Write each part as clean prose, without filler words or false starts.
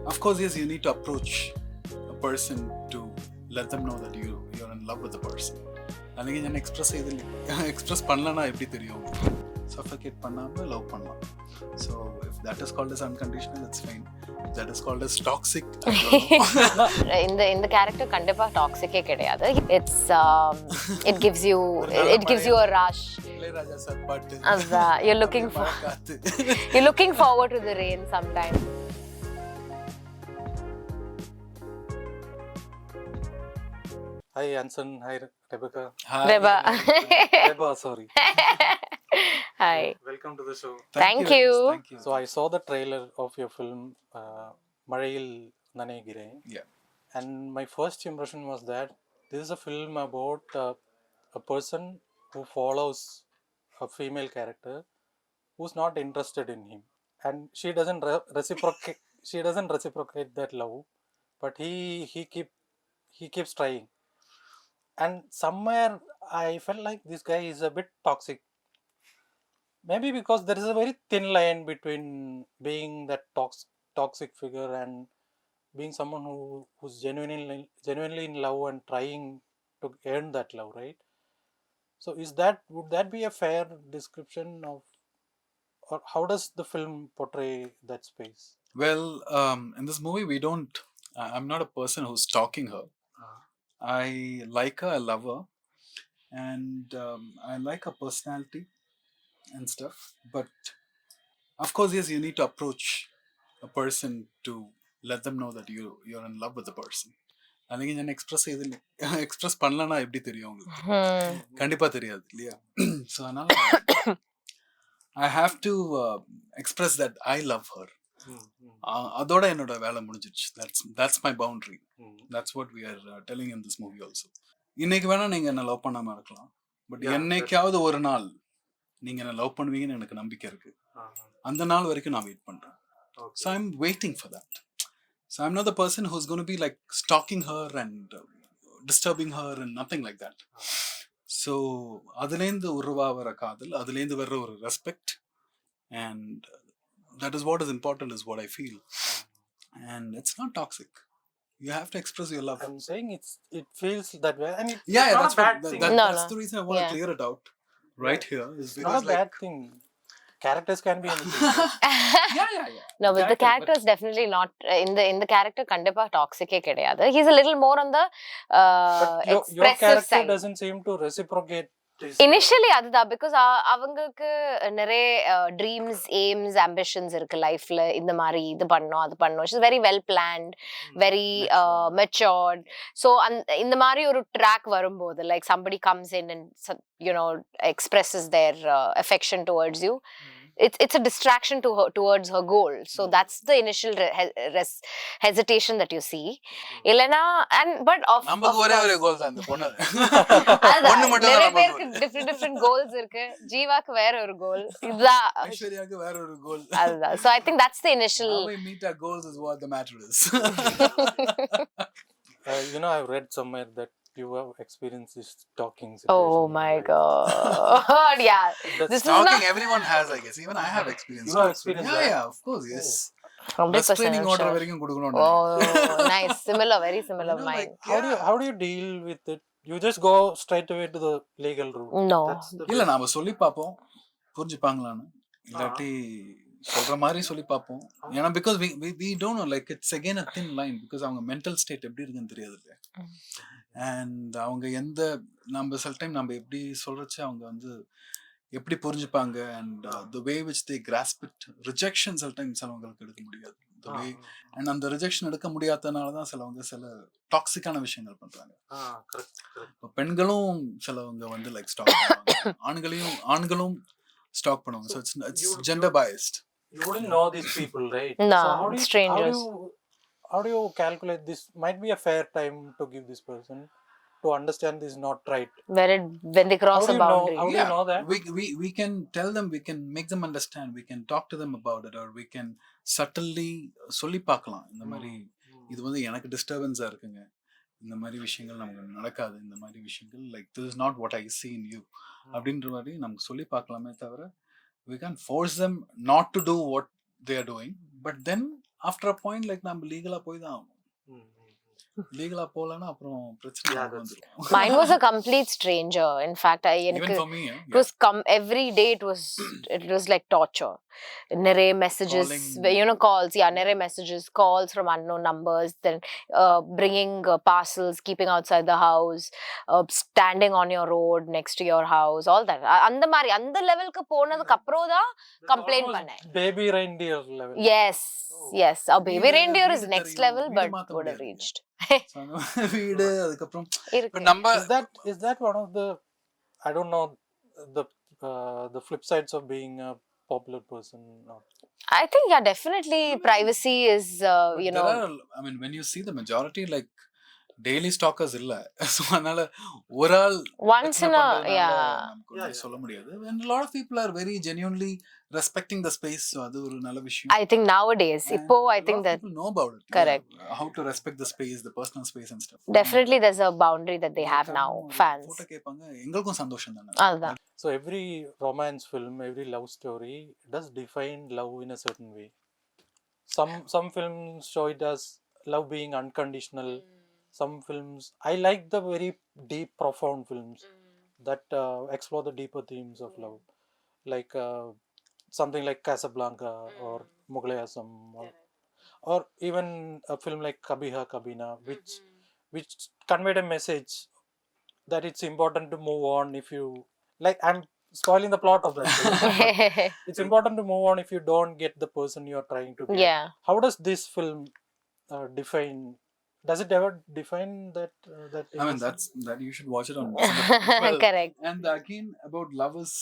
Of course, yes, you need to approach a person to let them know that you're in love with the person. അല്ലെങ്കിൽ ഞാൻ express பண்ணலன்னா எப்படி தெரியும்? Suffocate பண்ணாம love பண்ணலாம். So if that is called as unconditional, it's fine. If that is called as toxic, I don't know. இந்த character கண்டிப்பா டாக்ஸிக்கே கிடையாது. It gives you a rush. Ilaiyaraaja sir பாட்டு. You're looking forward to the rain sometime. Hi Anson, hi Rebecca. Hi. Reba, sorry. Hi. Welcome to the show. Thank you. Thank you. So I saw the trailer of your film Mazaiyil Nanaigiren. Yeah. And my first impression was that this is a film about a person who follows a female character who's not interested in him, and she doesn't reciprocate that love, but he keeps trying. And somewhere I felt like this guy is a bit toxic. Maybe because there is a very thin line between being that toxic figure and being someone who's genuinely in love and trying to earn that love, right? So would that be a fair description of, or how does the film portray that space? Well, in this movie, I'm not a person who's stalking her. I like her, I love her, and I like her personality and stuff. But of course, yes, you need to approach a person to let them know that you're in love with the person. അല്ലെങ്കിൽ ഞാൻ express பண்ணலன்னா எப்படி தெரியும் உங்களுக்கு? கண்டிப்பா தெரியாது இல்லையா? So அதனால I have to express that I love her. அதோட என்னோட வேலை முடிஞ்சிடுச்சு. That's my boundary. That's what we are telling in this movie also. இன்னைக்கு வேணா நீங்க என்ன லவ் பண்ணாம இருக்கலாம், பட் என்னைக்காவது ஒரு நாள் நீங்க என்ன லவ் பண்ணுவீங்கன்னு எனக்கு நம்பிக்கை இருக்கு. அந்த நாள் வரைக்கும் நான் வெயிட் பண்றேன். So I'm waiting for that. So I'm not the person who's going to be like stalking her and disturbing her and nothing like that. So அதுலேருந்து உருவாகிற காதல், அதுலேருந்து வர்ற ஒரு respect, and that is what is important, is what I feel. And it's not toxic. You have to express your love. I'm saying it feels that way. I mean, Yeah, it's not that's a bad thing. that's the reason I want to clear it out right here. Is It's because not a bad thing. Characters can be anything. yeah. No, but the character is definitely not in the character கண்டிப்பா டாக்ஸிக்கே கிடையாது. He's a little more on the But your expressive character side. doesn't seem to reciprocate this. Initially அதுதான், because அவங்களுக்கு நிறைய dreams, AIIMS, ambitions இருக்கு லைஃப்ல. இந்த மாதிரி இது பண்ணோம், அது பண்ணோம். It's very well planned, very matured. So இந்த மாதிரி ஒரு ட்ராக் வரும்போது, like somebody comes in and expresses their affection towards you, it's a distraction towards her goal. So that's the initial hesitation that you see. Ilana, but நமக்கு ஒரே ஒரு கோல் தான் இந்த பொண்ணு. நிறைய பேருக்கு different goals இருக்கு. ஜீவாக்கு வேற ஒரு கோல், இதுதான். ஐஸ்வர்யாக்கு வேற ஒரு கோல். அதுதான். So I think that's the initial. How we meet our goals is what the matter is. I've read somewhere that you have experienced this stalking situation. Oh my god. Yeah. That's This is Stalking, not everyone has, I guess. Even I have experience. You have experienced that? Yeah, of course, yes. 100% Restraining order sure. வரைக்கும் கொடுக்கணும். Oh, nice. Similar, very similar mind. How do you deal with it? You just go straight away to the legal route. No. இல்ல நாம சொல்லி பார்ப்போம், புரிஞ்சுப்பாங்களான்னு. இல்லாட்டி சொல்ற மாதிரி சொல்லி பார்ப்போம். ஏன்னா because we don't know, like it's again a thin line, because அவங்க mental state எப்படி இருக்குன்னு தெரியாது இல்ல. And அவங்க நம்ம சில டைம் நம்ம எப்படி சொல்றச்சு அவங்க எப்படி புரிஞ்சுப்பாங்க, and the way which they grasp it. Rejection சில டைம் சிலவங்களுக்கு எடுக்க முடியாது. The way, and அந்த ரிஜெக்ஷன் எடுக்க முடியாதனால தான் சில டாக்ஸிக்கான விஷயங்கள் பண்றாங்க. பெண்களும் சிலவங்க லைக் ஸ்டாக் பண்ணுவாங்க, ஆண்களும் ஸ்டாக் பண்ணுவாங்க. So it's gender biased. You wouldn't know these people, right? No, So strangers. How do you calculate this? Might be a fair time to give this person to understand this is not right. When they cross a boundary. How do you know that? We can tell them, we can make them understand, we can talk to them about it, or we can subtly சொல்லி பார்க்கலாம். இந்த மாதிரி இது எனக்கு டிஸ்டர்பன்ஸா இருக்குங்க, இந்த மாதிரி விஷயங்கள் நமக்கு நடக்காது, இந்த மாதிரி விஷயங்கள் like this is not what I see in you அப்படின்ற மாதிரி நமக்கு சொல்லி பார்க்கலாமே தவிர we can't force them not to do what they are doing. But then after a point like நம்ம லீகலா போய் தான் ஆகணும். லீகலா போலன்னா அப்புறம் பிரச்சனை வந்துரும். Mine was a complete stranger. In fact, Even for me, it was every day. It was like torture. நிறைய messages, calls. Yeah, நிறைய messages, calls from unknown numbers. Then bringing parcels, keeping outside the house, standing on your road next to your house, all that. அந்த மாதிரி அந்த லெவலுக்கு போனதுக்கு அப்புறம் தான் complaint பண்ணேன். Baby reindeer level. Yes, yes. Our baby reindeer is next level, but would have reached. வீடு அதுக்கப்புறம் is that one of the, I don't know, the flip sides of being a popular person? I think definitely privacy is I mean, when you see the majority, like daily stalkers இல்ல, so அதனால ஒரு ஆள் once in a நமக்கு சொல்ல முடியாது. And a lot of people are very genuinely respecting the space, so அது ஒரு நல்ல விஷயம். I think nowadays இப்போ I think that people know about it. Correct. How to respect the space, the personal space and stuff. Definitely there's a boundary that they have now, fans. Photo கேட்பாங்க, எங்களுக்கும் சந்தோஷம் தானே. அதுதான். So every romance film, every love story does define love in a certain way. Some films show it as love being unconditional. Some films, I like the very deep, profound films that explore the deeper themes of love, like something like Casablanca or Mughal Azam, or even a film like Kabhi Ha Kabhi Na, which conveyed a message that it's important to move on. If you like, I'm spoiling the plot of that film. It's important to move on if you don't get the person you are trying to get. Yeah. How does this film define? Does it ever define that? I mean, that you should watch it on. Correct. And again, about love is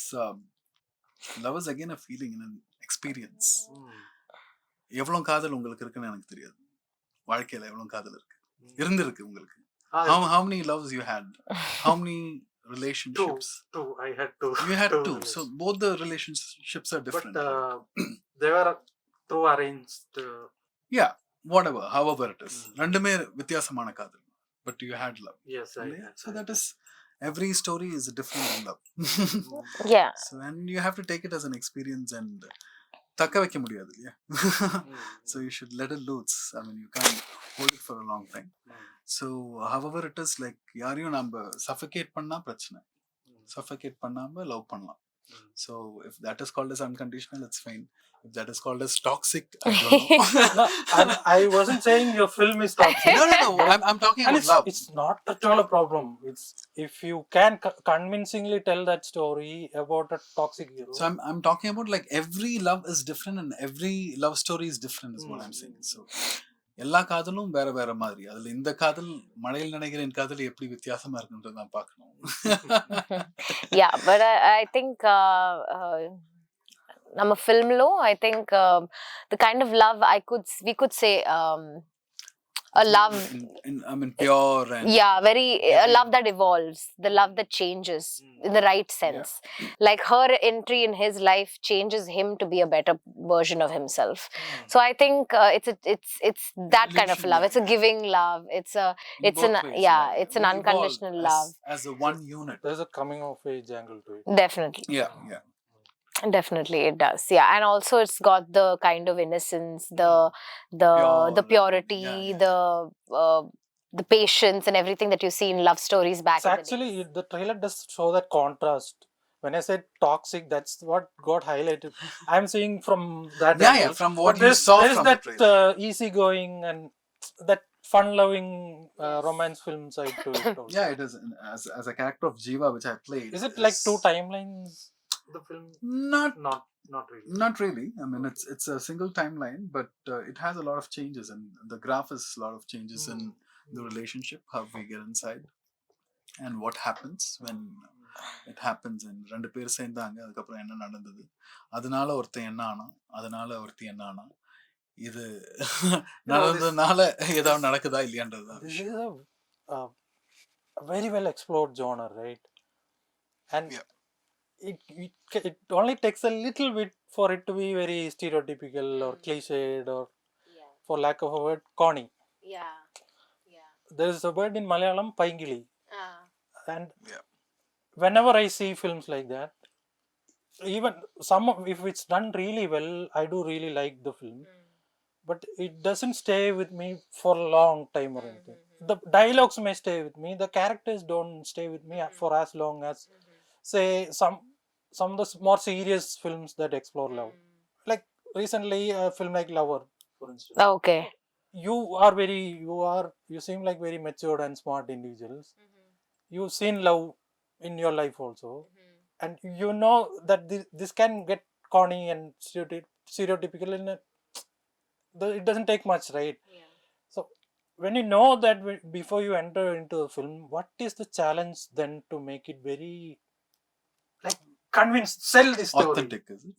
again a feeling and an experience. எவ்வளவு காதல் உங்களுக்கு இருக்குன்னு எனக்கு தெரியாது. வாழ்க்கையில எவ்வளவு காதல் இருந்திருக்கு உங்களுக்கு. How many loves you had? How many relationships? Two. I had two. You had two. So both the relationships are different. But they were through arranged. Yeah, whatever, however it is. ரெண்டுமே வித்தியாசமான காதல். But you had love. Yes, I had. So that is, every story is different in love. Yeah. So and you have to take it as an experience and தக்க வைக்க முடியாது இல்லையா? So you should let it loose. I mean, you can't hold it for a long time. So however it is, like யாரையும் நம்ம suffocate பண்ணா பிரச்சனை. Suffocate பண்ணாம love பண்ணலாம். So if that is called as unconditional, it's fine. If that is called as toxic, I don't know. I wasn't saying your film is toxic. No. I'm talking about love. It's not at all a problem. It's if you can convincingly tell that story about a toxic hero. So I'm talking about like every love is different and every love story is different is what I'm saying. So எல்லா காதலும் வேற வேற மாதிரி. அதுல இந்த காதல் மழையில் நனைகிறேன் காதல் எப்படி வித்தியாசமா இருக்குன்றது நான் பார்க்கணும். Yeah, but I think நம்ம ஃபில்ம்லோ I think the kind of love we could say a love I mean pure and very a love that evolves, the love that changes in the right sense. Like her entry in his life changes him to be a better version of himself. So I think it's that kind of love. It's a giving love. It's an unconditional love as a one unit. There's a coming of age angle to it. Definitely. Yeah. Definitely it does. Yeah, and also it's got the kind of innocence, the purity, the patience and everything that you see in love stories back in the Actually, the trailer does show that contrast. When I said toxic, that's what got highlighted. I'm seeing from that angle. From what you saw there's from that the trailer. easygoing and that fun-loving romance film side to it also. Yeah, it is. As a character of Jiva, which I played. Is it like two timelines? The film? Not really. Not really. I mean, it's a single timeline, but it has a lot of changes, and the graph is a lot of changes in the relationship, how we get inside, and what happens when it happens. And ரெண்டு பேர் சேர்ந்தாங்க, அதுக்கப்புறம் என்ன நடந்தது, அதனால ஒருத்தன் என்ன ஆனா, அதனால ஒருத்தி என்ன ஆனா, இது நடந்ததுனால ஏதாவது நடக்குதா இல்லையான்றது. This is a very well explored genre, right? And it only takes a little bit for it to be very stereotypical or cliched or, for lack of a word, corny. There is a word in Malayalam, paingili. And whenever I see films like that, even if it's done really well, I do really like the film. but it doesn't stay with me for a long time or anything. The dialogues may stay with me, the characters don't stay with me for as long as, say, some of the more serious films that explore love. Like recently, a film like Lover, for instance. Okay. You seem like very matured and smart individuals. You've seen love in your life also, and you know that this can get corny and stereotypical in a, it doesn't take much, right? So when you know that before you enter into a film, what is the challenge then to make it very, like, sell this story? Authentic, is it?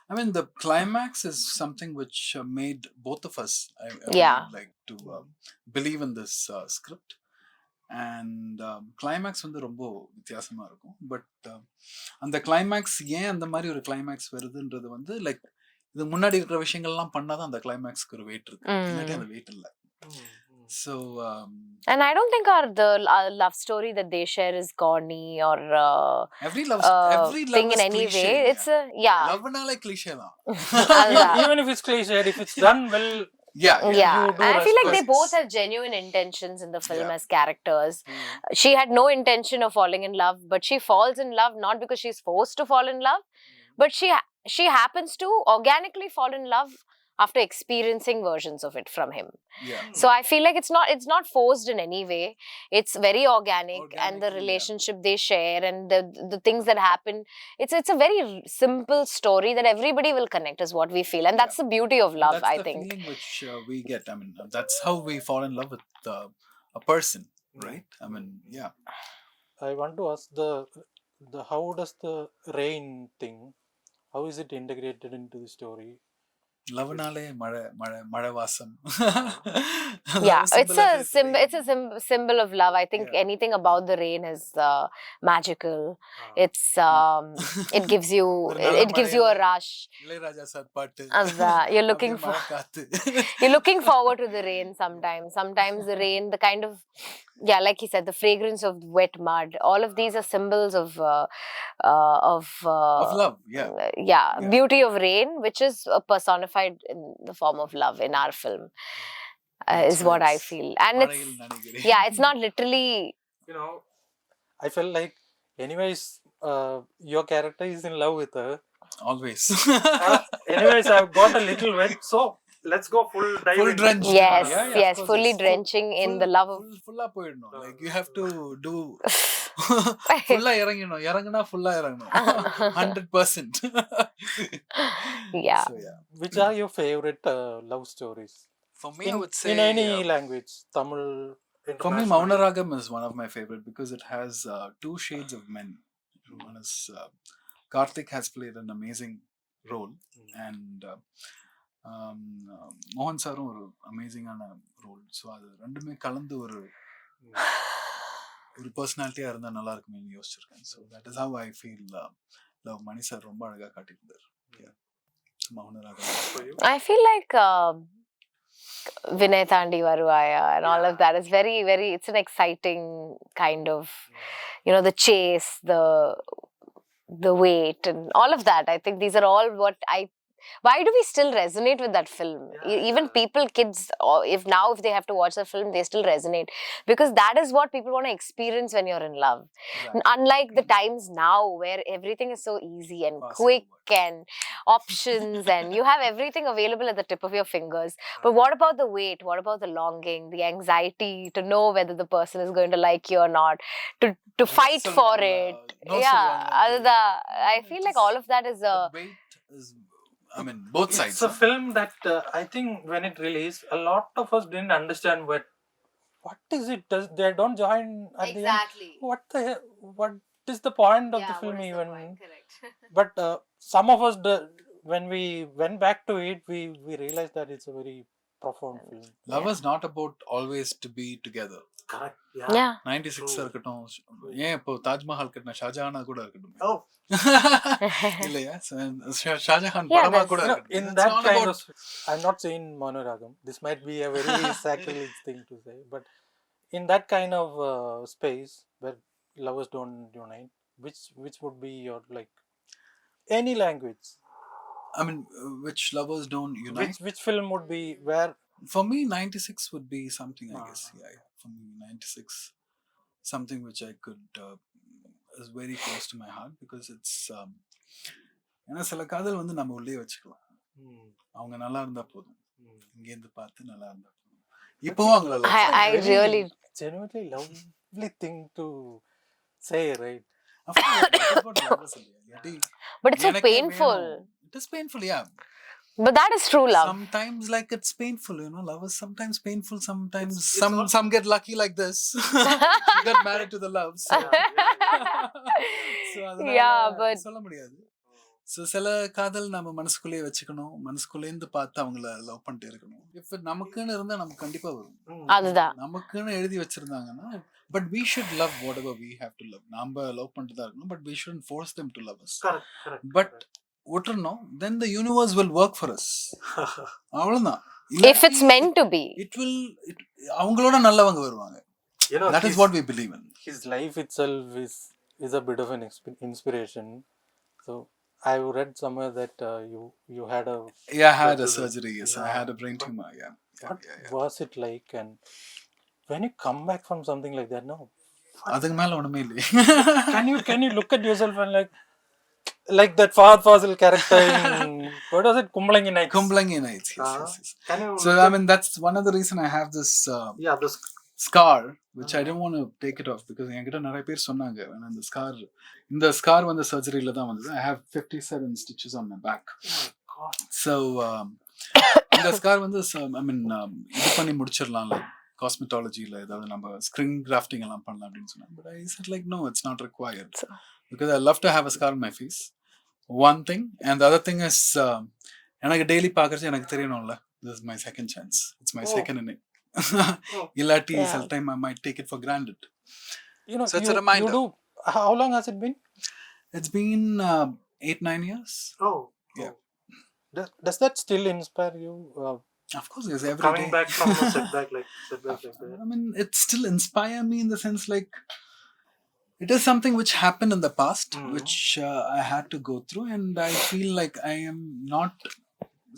I mean, the climax is something which made both of us, I Yeah. believe, like to believe in this script. And climax வந்து ரொம்ப வித்தியாசமா இருக்கும். But அந்த climax ஏன் அந்த மாதிரி ஒரு climax வருதுன்றது வந்து லைக் இது முன்னாடி இருக்கிற விஷயங்கள்லாம் பண்ணாதான் அந்த கிளைமேக்ஸ்க்கு ஒரு வெயிட் இருக்கு, இல்லாட்டி அந்த வெயிட் இல்லை. So and I don't think our love story that they share is corny or every love thing in is any cliche, way. It's yeah. Love-naale cliche தான். Even if it's cliche, if it's done well, Yeah. Yeah, you do I feel like they respect. both have genuine intentions in the film Yeah. as characters. She had no intention of falling in love, but she falls in love not because she's forced to fall in love, but she happens to organically fall in love after experiencing versions of it from him. Yeah. So I feel like it's not forced in any way. It's very organic, and the Organically, relationship they share and the things that happen. It's a very simple story that everybody will connect, is what we feel, and that's the beauty of love. That's I the think feeling which we get. I mean, that's how we fall in love with a person, right? I mean, yeah. I want to ask the how does the rain thing, how is it integrated into the story? Love-naale mala vaasam. Yeah, it's a symbol of love. I think Yeah. anything about the rain is magical. It's it gives you a rush. Ilaiyaraaja sir paattu. You're looking for மழை காத்து. you're looking forward to the rain sometimes. Sometimes the rain, the kind of, yeah, like he said, the fragrance of wet mud. All of these are symbols of Of love, yeah. yeah, beauty of rain, which is personified in the form of love in our film, is what I feel. And Mazaiyil it's Nanaigiren. yeah, it's not literally. I felt like, anyways, your character is in love with her. Always. Anyways, I've got a little wet, so let's go full dive. Full drenched. Yes, Yeah, of yes, course, fully yes. drenching in the love of. Full-ஆ போயிடணும். Like you have to do full-ஆ இறங்கினா full-ஆ இறங்கணும். 100%. Yeah. So yeah. Which are your favorite love stories? For me, I would say in any language, Tamil. For me, Maunaragam is one of my favorite because it has two shades of men. One is Karthik has played an amazing role, and Mohan Sarum ஒரு அமேசிங்கான role. So அது ரெண்டுமே கலந்து ஒரு பர்சனாலிட்டியாக இருந்தால் நல்லா இருக்குமேனு யோசிச்சிருக்கேன். So that is how I feel love. Mani sir ரொம்ப அழகாக காட்டியிருந்தார். Mouna Ragam. I feel like Vinay Thandi Varuvaya and all of that is very, very, it's an exciting kind of, the chase, the wait and all of that. I think these are all why do we still resonate with that film? Even people, kids, or if they have to watch the film, they still resonate because that is what people want to experience when you're in love. Exactly. Unlike the times now where everything is so easy and Fast quick forward. and options and you have everything available at the tip of your fingers. But what about the wait? What about the longing, the anxiety to know whether the person is going to like you or not, to fight for it? I feel like all of that is a wait is, I mean, both sides. It's a film that I think when it released, a lot of us didn't understand what is it. They don't join at the end. What is the point of the film even? Correct. But some of us, when we went back to it, we realized that it's a very profound film. Love is not about always to be together. Correct. Yeah. 96 இருக்கட்டும், ஏன் இப்போ தாஜ்மஹால் கட்டின ஷாஜஹானா கூட இருக்கட்டும். இல்லையா? ஷாஜஹான் படமா கூட இருக்கட்டும். In that kind of, I'm not saying Maunaragam. This might be a very sacrilege thing to say, but in that kind of space where lovers don't unite, which would be your, like, any language? I mean, which lovers don't unite. Which film would be where? For me, 96 would be something, I guess. Yeah, yeah. For me, 96, something which I could is very close to my heart because it's ஏன்னா சில காதல் வந்து நம்ம உள்ளே வச்சுக்கலாம். அவங்க நல்லா இருந்தா போதும், இங்கேருந்து பார்த்து நல்லா இருந்தா போதும். இப்போவும் அவங்கள love I Very really genuinely lovely thing to say, right? Of course, that is what lovers are. இல்லாட்டி but it's so எனக்கே painful. வேணும். It is painful, yeah. But that is true love. Sometimes like it's painful, you know. Love is sometimes painful. Sometimes some get lucky like this. You get married to the love. So, so Yeah, but சொல்ல முடியாது. So சில காதல் நம்ம மனசுக்குள்ளேயே வச்சுக்கணும், மனசுக்குள்ளேருந்து பார்த்து அவங்கள love பண்ணிட்டு இருக்கணும். இப்போ நமக்குன்னு இருந்தால் நமக்கு கண்டிப்பாக வரும். அதுதான் நமக்குன்னு எழுதி வச்சிருந்தாங்கன்னா, but we should love whatever we have to love. நாம லவ் பண்ணிட்டு தான் இருக்கணும், but we shouldn't force them to love us. But விட்டுறணும், then the universe will work for us. அவ்வளவுதான். if it's meant to be. அவங்களோட நல்லவங்க வருவாங்க. That is what we believe in. His life itself is a bit of an inspiration. So I read somewhere that you had a I had a surgery. Yes, I had a brain tumor. Yeah. What was it like? And when you come back from something like that, no. அதுக்கு மேல ஒண்ணுமே இல்லை. Can you look at yourself and like that Fahad Fazil character in what was it, Kumbalangi Nights? Kumbalangi Nights. Yes. So I mean that's one of the reason I have this this scar, which I don't want to take it off because என்கிட்ட நிறைய பேர் சொன்னாங்க இந்த scar வந்து சர்ஜரியில தான் வந்தது. I have 57 stitches on my back. So இந்த scar வந்து I mean இது பண்ணி முடிச்சிடலாம், like காஸ்மெட்டாலஜியில் ஏதாவது நம்ம ஸ்க்ரீன் கிராஃப்டிங் எல்லாம் பண்ணலாம் அப்படின்னு சொன்னாங்க. But I said like no, it's not required because I love to have a scar on my face. One thing, and the other thing is எனக்கு டெய்லி பார்க்கறது எனக்கு தெரியணும்ல, this is my second chance, it's my second innings. Illati sometime I might take it for granted. You know, so it's a reminder. How long has it been? It's been 8-9 years. Yeah. Does that still inspire you? Of course, yes. Every coming day. back from a setback like that. I mean, it still inspire me in the sense like it is something which happened in the past, which I had to go through, and I feel like I am not.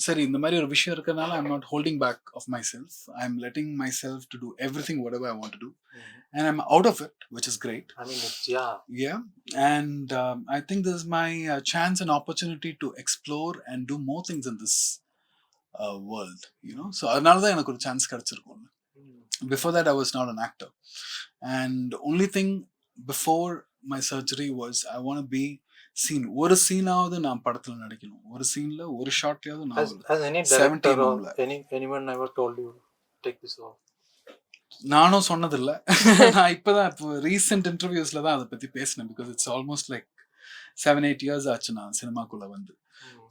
Sorry, இந்த மாதிரி ஒரு விஷயம் இருக்கறனால I'm not holding back of myself. I'm letting myself to do everything whatever I want to do, and I'm out of it, which is great. I mean, yeah, and I think this is my chance and opportunity to explore and do more things in this world, you know. So அதனால தான் எனக்கு ஒரு chance கிடைச்சிருக்கும். Before that I was not an actor, and only thing before my surgery was I want to be seen. ஒரு சீனாவது நான் படத்துல நடிக்கணும், ஒரு சீன்ல ஒரு ஷாட்லயாவது நான். Has any director or anyone ever told you take this off? நானும் சொன்னதில்லை. நான் இப்போதான் ரீசெண்ட் இன்டர்வியூஸ்ல தான் அதை பத்தி பேசினேன். Because it's almost like 7-8 years ஆச்சு நான் சினிமாக்குள்ள வந்து.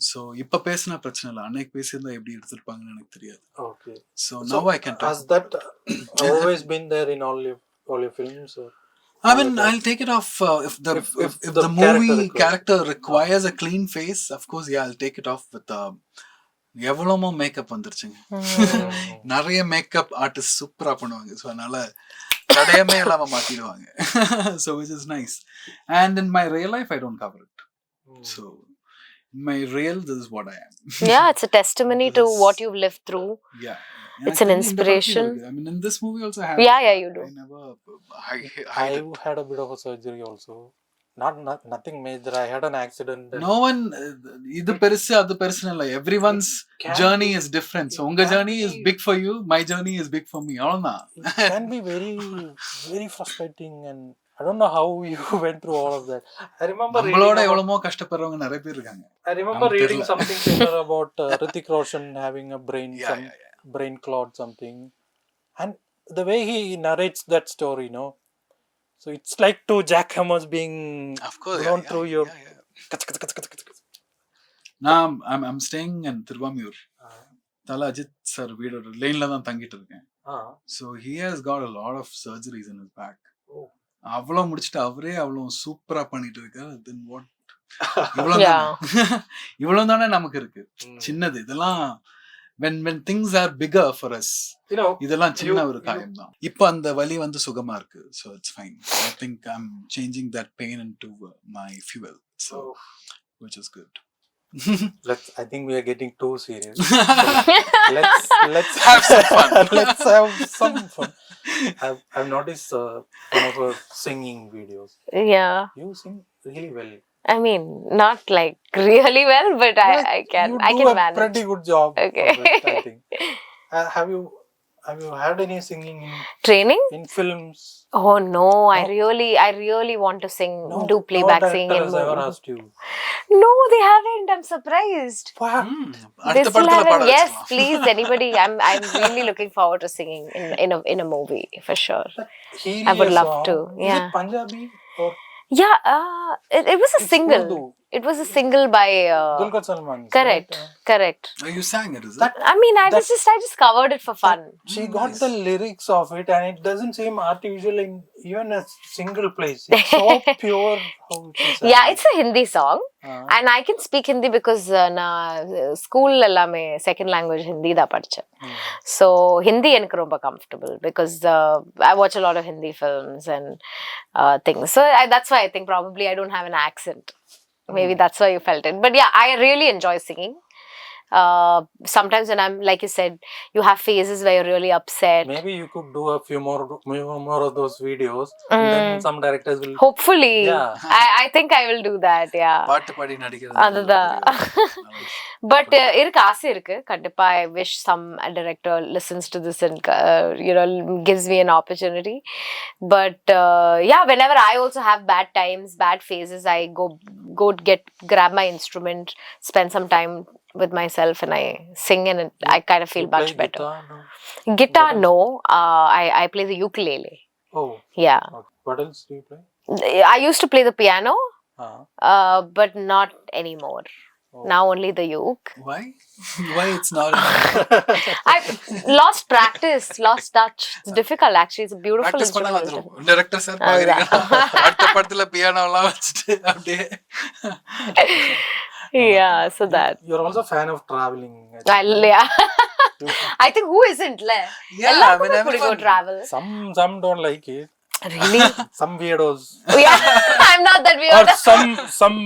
ஸோ இப்போ பேசினா பிரச்சனை இல்லை, அன்னைக்கு பேசியிருந்தா எப்படி எடுத்திருப்பாங்கன்னு எனக்கு தெரியாது. Okay. So now I can talk. Has that always been there in all your films? Or? I mean, I'll take it off if the movie character requires a clean face. Of course, yeah, I'll take it off with எவ்வளவோ makeup வந்துருச்சுங்க. நிறைய makeup artist சூப்பரா பண்ணுவாங்க. So அதனால தடயமே இல்லாம மாத்திடுவாங்க. So which is nice. And in my real life, I don't cover it. So in my real, this is what I am. Yeah, it's a testimony to what you've lived through. Yeah. It's an inspiration. I mean, in this movie also I have. Yeah, you do. I had a bit of a surgery also. Nothing major. I had an accident. No one. Idu perusu adu perusu illa. Everyone's journey is different. So unga journey is big for you. My journey is big for me. Avladha. It can be very, very frustrating, and I don't know how you went through all of that. I remember நம்மளோட எவ்வளவோ கஷ்டப்படுறவங்க நிறைய பேர் இருக்காங்க. I remember reading something similar about Hrithik Roshan having a brain clot something, and the way he narrates that story, you know, so it's like two jackhammers being blown through your. Now I'm staying in Tiruvamur. Thala Ajit sir வீடு லைன்ல தான் தங்கிட்டு இருக்கேன். So he has got a lot of surgeries in his back. அவ்வளோ முடிச்சுட்டு அவரே அவ்வளோ சூப்பரா பண்ணிட்டு இருக்காரு. Then what? இவ்வளோ தானே நமக்கு இருக்கு. சின்னது இதெல்லாம் when things are bigger for us, you know, இதெல்லாம் சின்ன ஒரு காயம் தான். இப்போ அந்த வலி வந்து சுகமா இருக்கு. So it's fine. I think I'm changing that pain into my fuel. So which is good. I think we are getting too serious. So let's Have some fun. let's have some fun. I've noticed one of her singing videos. Yeah. You sing really well. I mean, not like really well, but Well, I can you I do can a manage. pretty good job Okay. of it, I think. Have you had any singing Training? in films? Oh no, I No. really want to sing, No, do no playback singing director in has ever movies. asked you. No, they haven't. I'm surprised. Wow. They அடுத்த still படத்துல பாட haven't. Yes, வச்சிடலாம். please, anybody. I'm really looking forward to singing in a movie for sure. That Heely I would love song, to. is Yeah. it Punjabi or Yeah, it was a it's single. Urdu? It was a single by Dulquer Salman. correct, correct. Oh, you sang it, is it? That I mean, I that- just covered it for fun. she got Nice. the lyrics of it, and it doesn't seem artificial in even a single place. It's so pure how she sang. Yeah, it's a Hindi song, Ah. and I can speak Hindi because na school ellame second language Hindi da படிச்சேன். So Hindi எனக்கு ரொம்ப comfortable because I watch a lot of Hindi films and things. So that's why I think probably I don't have an accent. Maybe that's why you felt it. But yeah, I really enjoy singing. Sometimes when I'm, like you said, you have phases where you're really upset. Maybe you could do a few more of those videos, and then some directors will. Hopefully, Yeah. I think I will do that. Yeah. பாட்டு பாடி நடிக்கிறது அதுதான். நல்ல விஷயம். But இருக்கு ஆசை இருக்கு கண்டிப்பா. I wish some director listens to this and gives me an opportunity. But yeah, whenever I also have bad times, bad phases, I go grab my instrument, spend some time with myself, and I sing, and I kind of feel You much play better. guitar, no? Guitar, What no. I play the ukulele. Oh, Yeah. okay. What else do you play? I used to play the piano, but not anymore. Oh. Now only the uke. Why? Why it's not? I lost practice, lost touch. It's difficult actually. It's a beautiful Practice பண்ணா instrument. வந்துரும். Director sir பாக்குறீங்களா? அடுத்த படத்துல piano எல்லாம் வச்சிட்டு அப்படியே. Yeah, so that. You're also a fan of traveling. Yeah. I think who isn't le? Yeah, I mean, Everyone go everyone. travel. Some don't like it. Really? Some weirdos. Yeah, I'm not that Or weird. some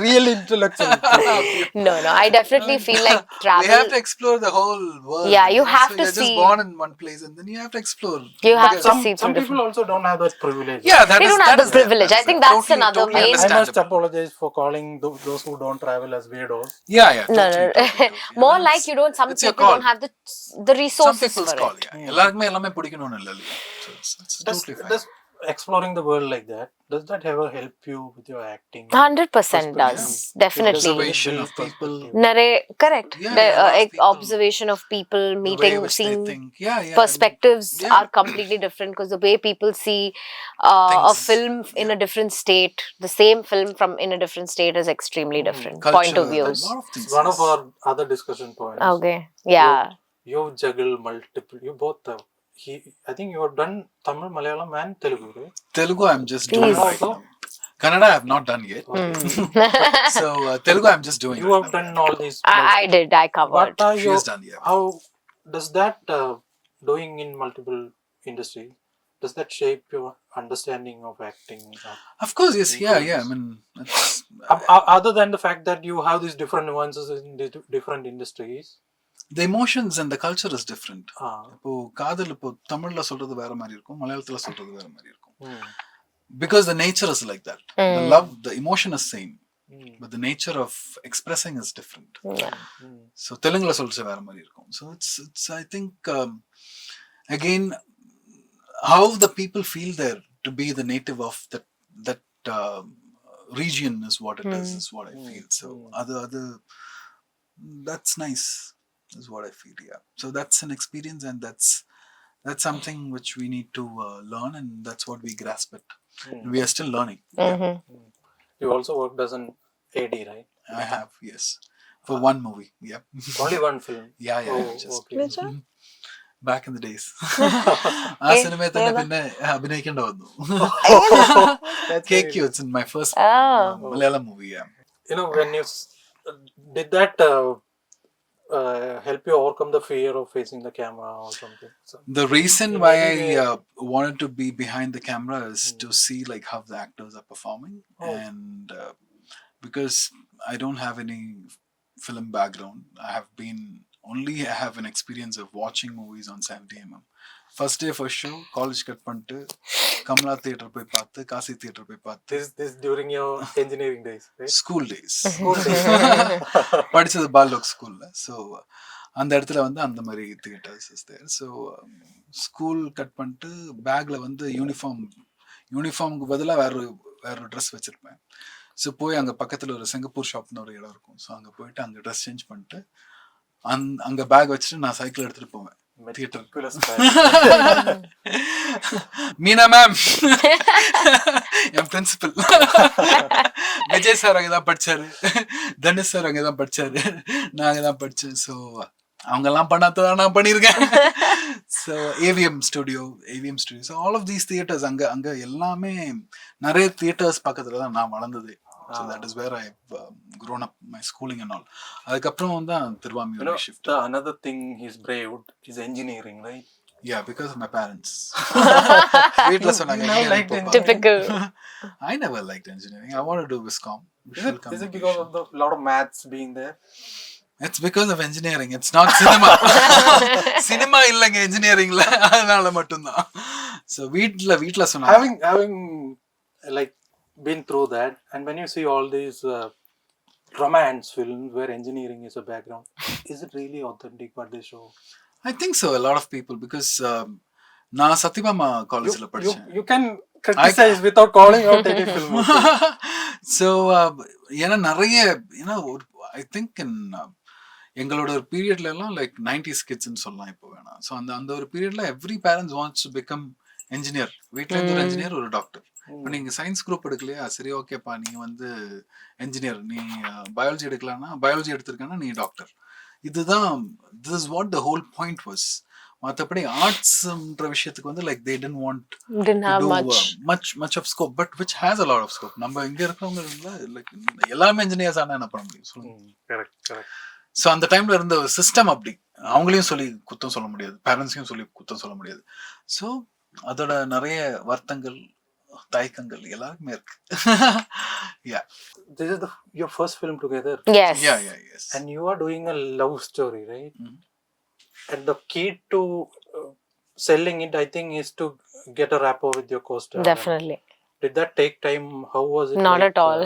real intellectual people. No, I definitely feel like travel. We have to explore the whole world. Yeah, you have so to you're see. just born in one place and then you have to explore. You have to Some see some through people also don't have that privilege. Yeah, that They is don't have that the is there. privilege. That I is think there. that's another totally main- I must understandable. apologize for calling those who don't travel as weirdos. Yeah, yeah. No, Totally, no. totally. More I mean, like you don't. Some it's your people call. don't have the Some resources people's for call. it. Yeah. எல்லாருக்குமே எல்லாமே பிடிக்கணும்னு இல்ல இல்லையா? So it's totally fine. Does exploring the world like that, does that ever help you with your acting? 100% does. Perspective? Definitely. Observation of people. Correct. Yeah, The yeah, a lot of people. observation of people, The way meeting, which seeing they think. Yeah, yeah. perspectives Yeah. are completely different because the way people see a Things. film in a different state, the same film from in a different state is extremely different. Culture, Point of views. A lot of things. It's one of our other discussion points. Okay. Yeah. You juggle multiple. You both have. I think you have done Tamil, Malayalam, and Telugu, right? Telugu, I'm just doing Please. right now. Kannada, I have not done yet. So Telugu, I'm just doing. You right have now. done all these. I did. I covered. What are She your? has done, yeah. How does that doing in multiple industries? Does that shape your understanding of acting? Of course, yes, yeah. I mean, it's, Other than the fact that you have these different nuances in the different industries. the emotions and the culture is different. Ah. இப்போ காதல் இப்போ தமிழ்ல சொல்றது வேற மாதிரி இருக்கும், மலையாளத்துல சொல்றது வேற மாதிரி இருக்கும். Because the nature is like that. The love, the emotion is same. But the nature of expressing is different. Yeah. So தெலுங்குல சொல்றது வேற மாதிரி இருக்கும். So it's I think again how the people feel there to be the native of that region is what it is what I feel. So other that's nice is what I feel. Yeah. So that's an experience and that's something which we need to learn, and that's what we grasp it. We are still learning. You also worked as an AD, right? I have, yes, for one movie. Yeah. Only one film. Yeah. Just Okay. back in the days. ആ സിനിമയിൽ തന്നെ പിന്നെ അഭിനയിക്കേണ്ട വന്നു. KQ, it's in my first Malayalam movie. Yeah. You know, when you did that help you overcome the fear of facing the camera or something? So, the reason why I wanted to be behind the camera is to see like how the actors are performing, and because I don't have any film background. I have an experience of watching movies on 70mm. First day, first show, college cut பண்ணிட்டு Kamala theatre போய் பார்த்து Kashi theatre போய் பார்த்து This during your engineering days, right? School days School days. படிச்சது பாலோக் ஸ்கூல்ல. So அந்த இடத்துல வந்து அந்த மாதிரி theatres is there. So school cut பண்ணிட்டு பேக்ல வந்து யூனிஃபார்முக்கு பதிலாக வேற ஒரு ட்ரெஸ் வச்சிருப்பேன். ஸோ போய் அங்கே பக்கத்தில் ஒரு சிங்கப்பூர் ஷாப்னு ஒரு இடம் இருக்கும். ஸோ அங்கே போயிட்டு அங்கே ட்ரெஸ் சேஞ்ச் பண்ணிட்டு அங்கே பேக் வச்சுட்டு நான் சைக்கிள் எடுத்துட்டு போவேன் தியேட்டர். மீனா மேம் என் பிரின்சிபல் விஜய் சார் அங்கதான் படிச்சாரு, தனுஷ் சார் அங்கதான் படிச்சாரு, நான் அங்கதான் படிச்சேன். ஸோ அவங்க எல்லாம் பண்ணாதான் நான் பண்ணியிருக்கேன். So AVM studio, so all of these theatres அங்க எல்லாமே நிறைய தியேட்டர்ஸ் பக்கத்துல தான் நான் வளர்ந்தது. So that is where I've grown up, my schooling and all. அதுக்கப்புறம் தான் திருவாமியூர் shift. Another thing he's braved is engineering, right? Yeah, because of my parents. வீட்ல சொன்னாங்க. Typical. I never liked engineering. I wanted to do Viscom. Is it because of the lot of maths being there? It's because of engineering. It's not cinema. Cinema இல்லங்க engineeringல, அதனால மட்டும் தான். So வீட்ல சொன்னாங்க. Having like been through that, and when you see all these romance films where engineering is a background, is it really authentic what they show? I think so, a lot of people, because நான் சத்யபாமா காலேஜ்ல படிச்சேன். You can criticize without calling out any film. So ஏன்னா நிறைய I think in எங்களோட ஒரு பீரியட்ல எல்லாம் like 90s கிட்ஸ்ன்னு சொல்லலாம் இப்போ வேணாம். ஸோ அந்த ஒரு பீரியட்ல every parents wants to become engineer. வீட்டில் இருந்து ஒரு என்ஜினியர், ஒரு டாக்டர். இப்போ நீங்க சயின்ஸ் குரூப் எடுக்கலையா, சரி ஓகேப்பா நீ வந்து என்ஜினியர், நீ பயாலஜி எடுக்கலாம்னா பயாலஜி எடுத்திருக்கேன்னா நீ டாக்டர். இதுதான் this is what the whole point was. மற்றபடி ஆர்ட்ஸ்ன்ற விஷயத்துக்கு வந்து like they tend want much of scope, but which has a lot of scope. நம்ம இங்க இருக்கிறவங்க லைக் எல்லாமே இன்ஜினியர்ஸ் ஆனா என்ன பண்ண முடியும் சொல்லுங்க. ஸோ அந்த டைம்ல இருந்த ஒரு சிஸ்டம் அப்படி, அவங்களையும் சொல்லி குத்தம் சொல்ல முடியாது, பேரண்ட்ஸையும் சொல்லி குத்தம் சொல்ல முடியாது. ஸோ அதோட நிறைய வருத்தங்கள் தயக்கங்கள் எல்லாருக்குமே இருக்கு. Yeah. This is your first film together. Yes. Yes. And you are doing a love story, right? Mm-hmm. And the key to selling it, I think, is to get a rapport with your co-star. Definitely. Did that take time? How was it? Not at all.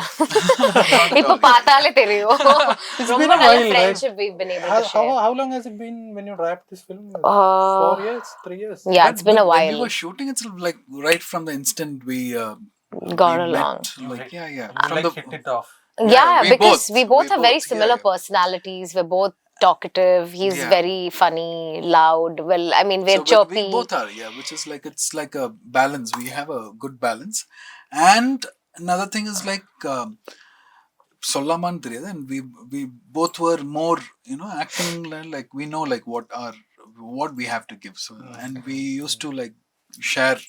இப்போ பார்த்தாலே தெரியும். ரொம்ப நல்ல friendship we've been able to share. How long has it been when you wrapped this film? 4 years, 3 years? Yeah, it's been a while. When we were shooting, it's like right from the instant we got along. Like, yeah. From the hit it off. Yeah, because we both have very similar personalities. We're both talkative. He's very funny, loud. Well, I mean, we're chirpy. We both are, which is like, it's like a balance. We have a good balance. And another thing is like sollaman theriyadhu, and we both were more acting like we know like what we have to give. So and we used to like share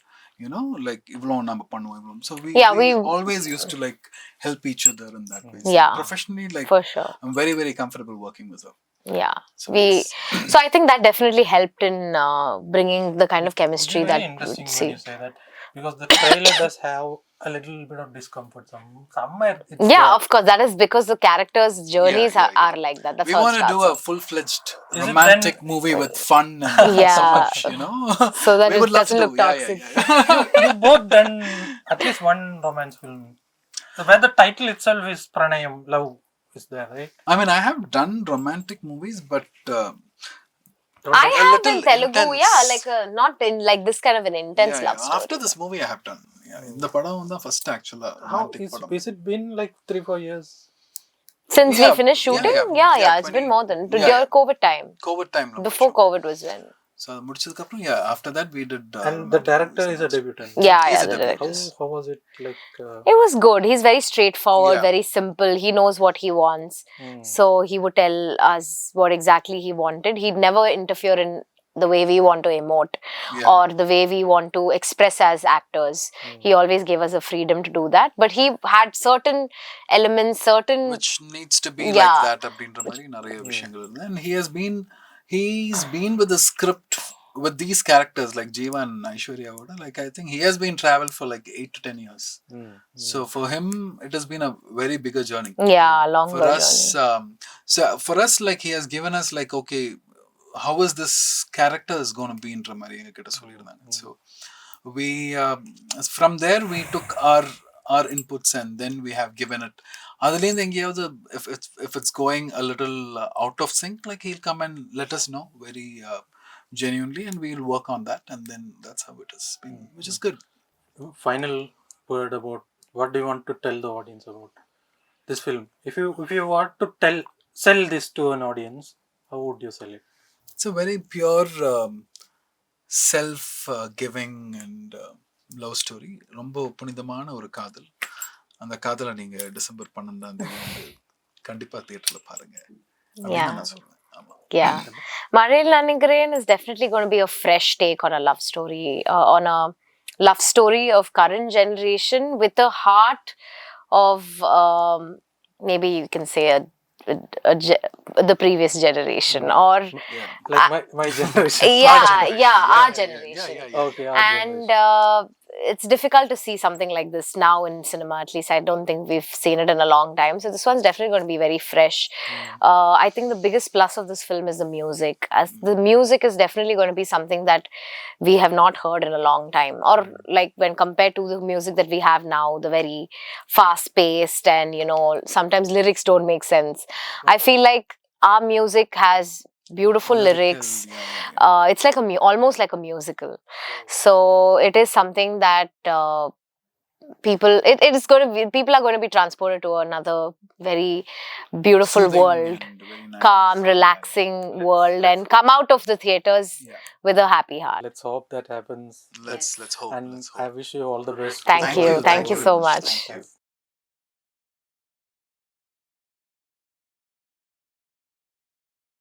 like ivlo nama pannuvom. So we always used to like help each other in that way. So professionally, like for sure, I'm very, very comfortable working with her. Yeah. So I think that definitely helped in bringing the kind of chemistry that very interesting see. when you say that, because the trailer does have a little bit of discomfort somewhere. Of course, that is because the characters' journeys are like that. That's we want to do a full-fledged romantic movie with fun and so much, so that it doesn't look toxic. You both done at least one romance film, so where the title itself is Pranayam, love is there, right? I mean, I have done romantic movies, but I have in Telugu, like not in like this kind of an intense love story. After this movie, I have done. இந்த படம் வந்து first actually romantic படம். Is it been like 3-4 years since we finished shooting? It's been more than during COVID time. Before COVID was when. So முடிச்சதுக்கு அப்புறம் after that we did and the director is a debutant. The director. How was it like? It was good. He's very straightforward, very simple. He knows what he wants. So he would tell us what exactly he wanted. He'd never interfere in the way we want to emote or the way we want to express as actors. He always gave us a freedom to do that, but he had certain elements, which needs to be like that அப்படின்ற மாதிரி நிறைய விஷயங்கள் இருக்கு. And he's been with the script with these characters like Jeeva and Aishwarya Oda, like I think he has been traveled for like 8 to 10 years. So for him, it has been a very bigger journey. Yeah, For longer us, journey. so for us, like he has given us like, okay, how is this character is going to be in Ramari? So we from there we took our inputs and then we have given it. If it's going a little out of sync, like he'll come and let us know very genuinely, and we'll work on that, and then that's how it has been, which is good. Final word about what do you want to tell the audience about this film? If you want to sell this to an audience, how would you sell it? It's a very pure self giving and love story. ரொம்ப புனிதமான ஒரு காதல். அந்த காதலை நீங்க December 12ஆம் தேதி வந்து கண்டிப்பா தியேட்டர்ல பாருங்க அப்படின்னு நான் சொல்றேன். Yeah. Mazaiyil Nanaigiren is definitely going to be a fresh take on a love story, of current generation with a heart of maybe you can say the previous generation, or like my generation. our generation. Okay, and it's difficult to see something like this now in cinema. At least I don't think we've seen it in a long time, so this one's definitely going to be very fresh. I think the biggest plus of this film is the music, as the music is definitely going to be something that we have not heard in a long time, or like when compared to the music that we have now, the very fast paced, and sometimes lyrics don't make sense. I feel like our music has beautiful lyrics. It's like almost like a musical. So it is something that people are going to be transported to another very beautiful Soothing world, nice. calm, relaxing world, and come out of the theaters with a happy heart. Let's hope that happens. Let's hope. And I wish you all the best. Thank you so much. Thank you.